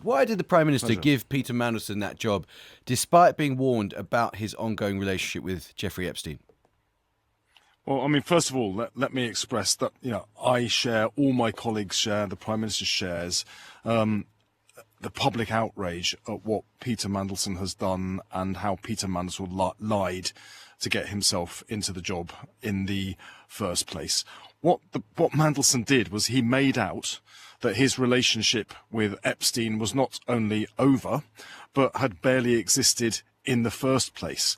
Why did the Prime Minister Pleasure. give Peter Mandelson that job, despite being warned about his ongoing relationship with Jeffrey Epstein? Well, I mean, first of all, let me express that, I share, all my colleagues share, the Prime Minister shares, the public outrage at what Peter Mandelson has done and how Peter Mandelson lied to get himself into the job in the first place. What Mandelson did was he made out that his relationship with Epstein was not only over, but had barely existed in the first place.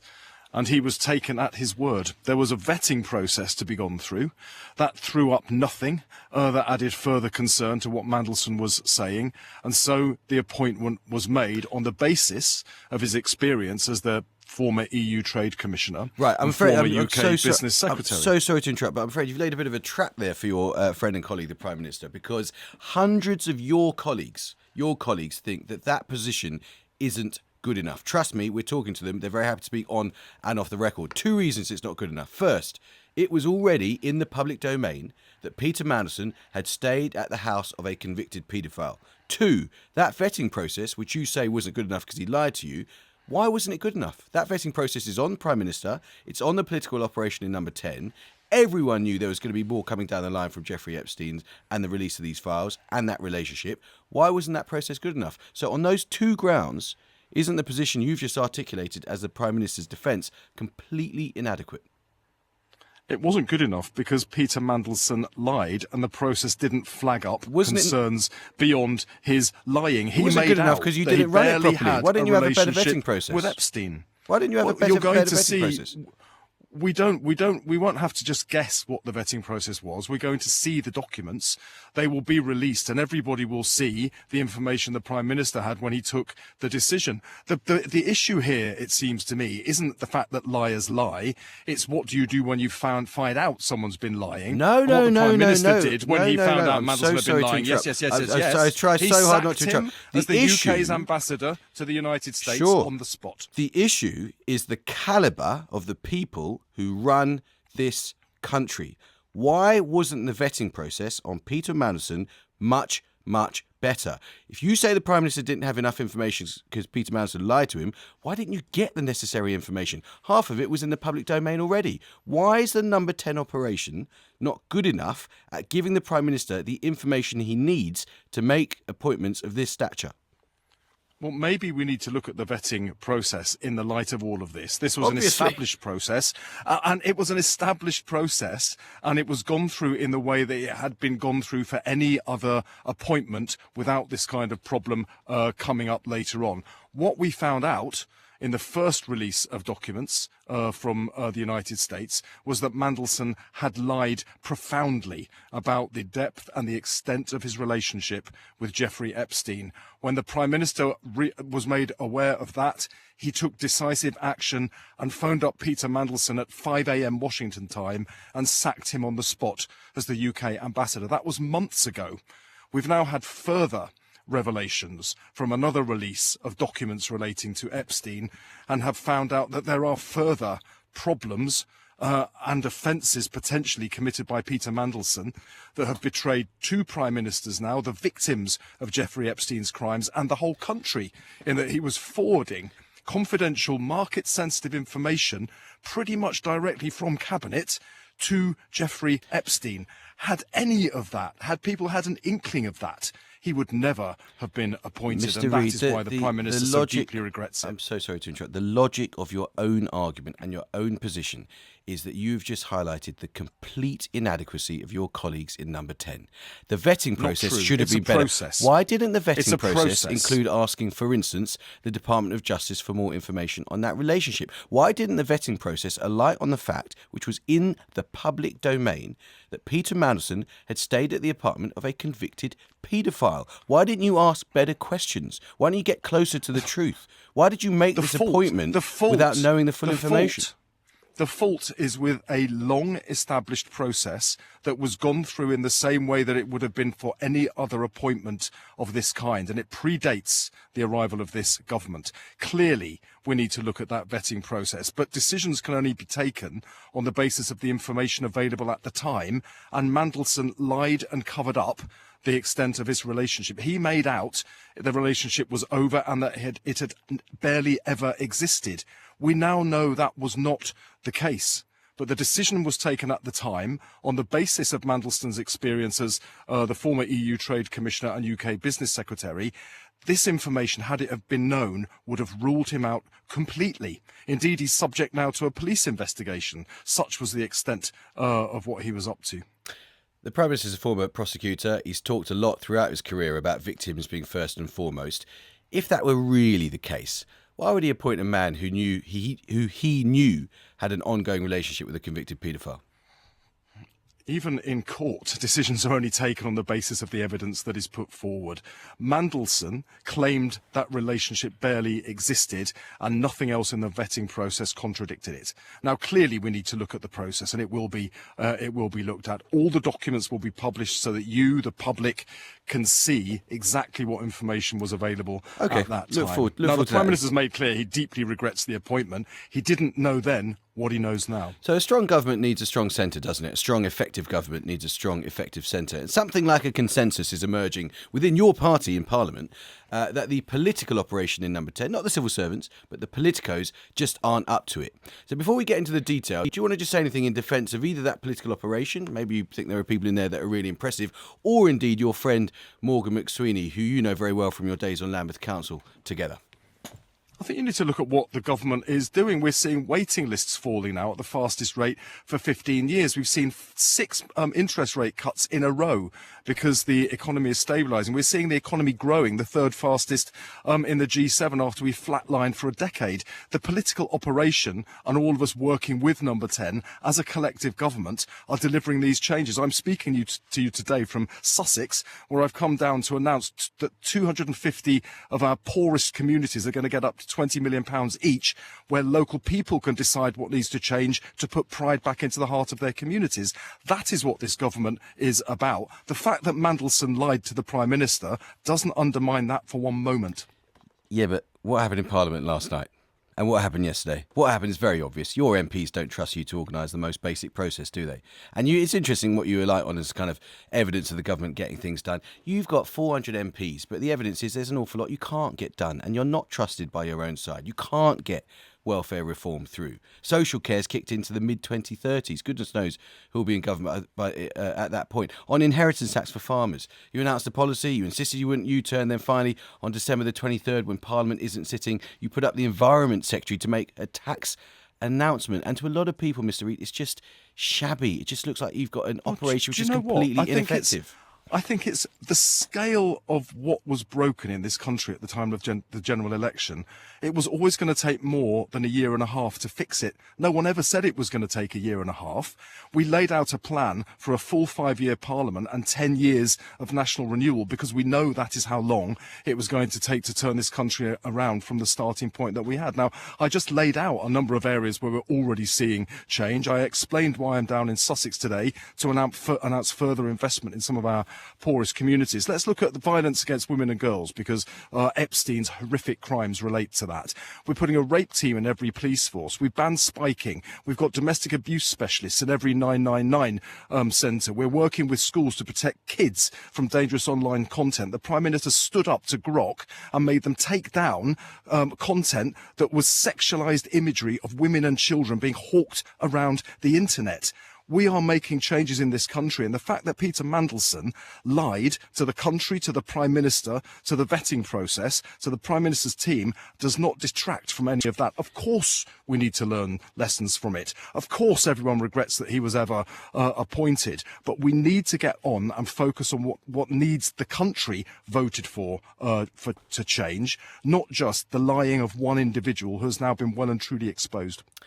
And he was taken at his word. There was a vetting process to be gone through. That threw up nothing. That added further concern to what Mandelson was saying. And so the appointment was made on the basis of his experience as the former EU Trade Commissioner, right? I'm afraid former UK Business Secretary. I'm so sorry to interrupt, but I'm afraid you've laid a bit of a trap there for your friend and colleague, the Prime Minister, because hundreds of your colleagues think that position isn't good enough. Trust me, we're talking to them. They're very happy to speak on and off the record. 2 reasons it's not good enough. First, it was already in the public domain that Peter Mandelson had stayed at the house of a convicted paedophile. 2, that vetting process, which you say wasn't good enough because he lied to you, why wasn't it good enough? That vetting process is on the Prime Minister. It's on the political operation in number 10. Everyone knew there was going to be more coming down the line from Jeffrey Epstein and the release of these files and that relationship. Why wasn't that process good enough? So on those 2 grounds, isn't the position you've just articulated as the Prime Minister's defence completely inadequate? It wasn't good enough because Peter Mandelson lied and the process didn't flag up concerns beyond his lying. He wasn't made good enough out because you that he didn't run it barely properly. had Why didn't you have a better vetting relationship process with Epstein? Why didn't you have a better vetting process? We won't have to just guess what the vetting process was. We're going to see the documents. They will be released and everybody will see the information the Prime Minister had when he took the decision. The issue here, it seems to me, isn't the fact that liars lie. It's what do you do when you find out someone's been lying. No. What the Prime Minister did when he found out I'm Mandelson had been lying. Yes. I try so hard not to interrupt. As the UK's ambassador to the United States on the spot. The issue is the calibre of the people who run this country. Why wasn't the vetting process on Peter Mandelson much better? If you say the Prime Minister didn't have enough information because Peter Mandelson lied to him, why didn't you get the necessary information? Half of it was in the public domain already. Why is the number 10 operation not good enough at giving the Prime Minister the information he needs to make appointments of this stature? Well, maybe we need to look at the vetting process in the light of all of this. This was Obviously. an established process, and it was an established process, and it was gone through in the way that it had been gone through for any other appointment without this kind of problem coming up later on. What we found out in the first release of documents from the United States was that Mandelson had lied profoundly about the depth and the extent of his relationship with Jeffrey Epstein. When the Prime Minister was made aware of that, he took decisive action and phoned up Peter Mandelson at 5 a.m. Washington time and sacked him on the spot as the UK ambassador. That was months ago. We've now had further revelations from another release of documents relating to Epstein and have found out that there are further problems and offences potentially committed by Peter Mandelson that have betrayed 2 Prime Ministers now, the victims of Jeffrey Epstein's crimes, and the whole country, in that he was forwarding confidential market-sensitive information pretty much directly from Cabinet to Jeffrey Epstein. Had any of that, had people had an inkling of that, he would never have been appointed, Mr. and that Reid, is why the Prime Minister so deeply regrets it. I'm so sorry to interrupt. The logic of your own argument and your own position is that you've just highlighted the complete inadequacy of your colleagues in number 10. The vetting process should have been better. Process. Why didn't the vetting process process. include asking, for instance, the Department of Justice for more information on that relationship? Why didn't the vetting process alight on the fact, which was in the public domain, that Peter Mandelson had stayed at the apartment of a convicted paedophile? Why didn't you ask better questions? Why didn't you get closer to the truth? Why did you make this appointment without knowing the full information? The fault is with a long-established process that was gone through in the same way that it would have been for any other appointment of this kind, and it predates the arrival of this government. Clearly, we need to look at that vetting process, but decisions can only be taken on the basis of the information available at the time, and Mandelson lied and covered up the extent of his relationship. He made out the relationship was over and that it had barely ever existed. We now know that was not the case. But the decision was taken at the time on the basis of Mandelson's experience as the former EU Trade Commissioner and UK Business Secretary. This information, had it have been known, would have ruled him out completely. Indeed, he's subject now to a police investigation. Such was the extent of what he was up to. The Prime Minister is a former prosecutor. He's talked a lot throughout his career about victims being first and foremost. If that were really the case, why would he appoint a man who he knew had an ongoing relationship with a convicted paedophile? Even in court, decisions are only taken on the basis of the evidence that is put forward. Mandelson claimed that relationship barely existed and nothing else in the vetting process contradicted it. Now, clearly we need to look at the process, and it will be looked at. All the documents will be published so that you, the public, can see exactly what information was available at that time. Look forward now, the to Prime that. Minister's made clear he deeply regrets the appointment. He didn't know then what he knows now. So a strong government needs a strong centre, doesn't it? A strong, effective government needs a strong, effective centre. And something like a consensus is emerging within your party in Parliament that the political operation in Number 10, not the civil servants, but the politicos, just aren't up to it. So before we get into the detail, do you want to just say anything in defence of either that political operation, maybe you think there are people in there that are really impressive, or indeed your friend Morgan McSweeney, who you know very well from your days on Lambeth Council together? I think you need to look at what the government is doing. We're seeing waiting lists falling now at the fastest rate for 15 years. We've seen 6 interest rate cuts in a row because the economy is stabilising. We're seeing the economy growing, the third fastest in the G7 after we flatlined for a decade. The political operation and all of us working with Number 10 as a collective government are delivering these changes. I'm speaking to you today from Sussex, where I've come down to announce that 250 of our poorest communities are going to get up to £20 million each, where local people can decide what needs to change to put pride back into the heart of their communities. That is what this government is about. The fact that Mandelson lied to the Prime Minister doesn't undermine that for one moment. Yeah, but what happened in Parliament last night? And what happened yesterday? What happened is very obvious. Your MPs don't trust you to organise the most basic process, do they? And it's interesting what you rely on as kind of evidence of the government getting things done. You've got 400 MPs, but the evidence is there's an awful lot you can't get done, and you're not trusted by your own side. You can't get welfare reform through. Social care's kicked into the mid-2030s. Goodness knows who will be in government at that point. On inheritance tax for farmers, you announced a policy, you insisted you wouldn't U-turn, then finally on December the 23rd, when Parliament isn't sitting, you put up the Environment Secretary to make a tax announcement. And to a lot of people, Mr. Reid, it's just shabby. It just looks like you've got an operation which is completely ineffective. I think it's the scale of what was broken in this country at the time of the general election. It was always going to take more than a year and a half to fix it. No one ever said it was going to take a year and a half. We laid out a plan for a full 5-year parliament and 10 years of national renewal because we know that is how long it was going to take to turn this country around from the starting point that we had. Now, I just laid out a number of areas where we're already seeing change. I explained why I'm down in Sussex today to announce further investment in some of our poorest communities. Let's look at the violence against women and girls, because Epstein's horrific crimes relate to that. We're putting a rape team in every police force. We've banned spiking. We've got domestic abuse specialists in every 999 centre. We're working with schools to protect kids from dangerous online content. The Prime Minister stood up to Grok and made them take down content that was sexualised imagery of women and children being hawked around the internet. We are making changes in this country, and the fact that Peter Mandelson lied to the country, to the Prime Minister, to the vetting process, to the Prime Minister's team, does not detract from any of that. Of course we need to learn lessons from it. Of course everyone regrets that he was ever appointed, but we need to get on and focus on what needs the country voted for to change, not just the lying of one individual who has now been well and truly exposed.